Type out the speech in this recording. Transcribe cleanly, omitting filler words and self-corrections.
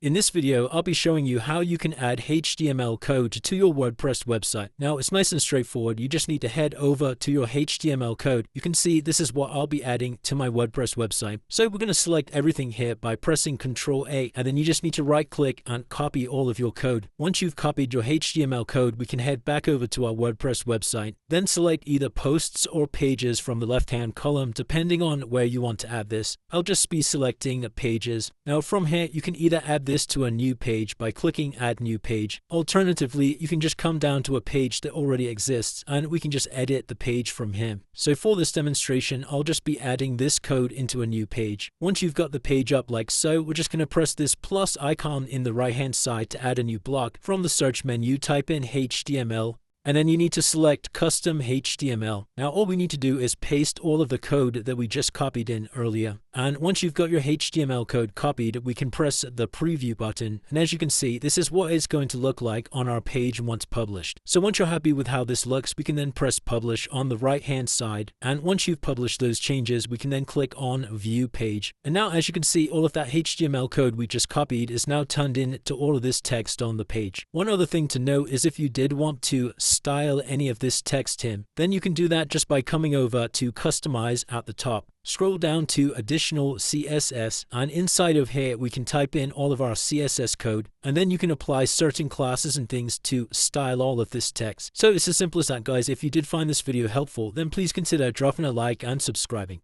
In this video, I'll be showing you how you can add HTML code to your WordPress website. Now, it's nice and straightforward. You just need to head over to your HTML code. You can see this is what I'll be adding to my WordPress website. So we're going to select everything here by pressing Ctrl A, and then you just need to right click and copy all of your code. Once you've copied your HTML code, we can head back over to our WordPress website. Then select either posts or pages from the left-hand column, depending on where you want to add this. I'll just be selecting pages. Now from here, you can either add this to a new page by clicking Add New Page. Alternatively, you can just come down to a page that already exists and we can just edit the page from here. So for this demonstration, I'll just be adding this code into a new page. Once you've got the page up like so, we're just going to press this plus icon in the right-hand side to add a new block. From the search menu, type in HTML. And then you need to select Custom HTML. Now all we need to do is paste all of the code that we just copied in earlier. And once you've got your HTML code copied, we can press the preview button. And as you can see, this is what it's going to look like on our page once published. So once you're happy with how this looks, we can then press Publish on the right-hand side. And once you've published those changes, we can then click on View Page. And now as you can see, all of that HTML code we just copied is now turned into all of this text on the page. One other thing to note is if you did want to style any of this text here, then you can do that just by coming over to Customize at the top. Scroll down to Additional CSS, and inside of here we can type in all of our CSS code, and then you can apply certain classes and things to style all of this text. So it's as simple as that, guys. If you did find this video helpful, then please consider dropping a like and subscribing.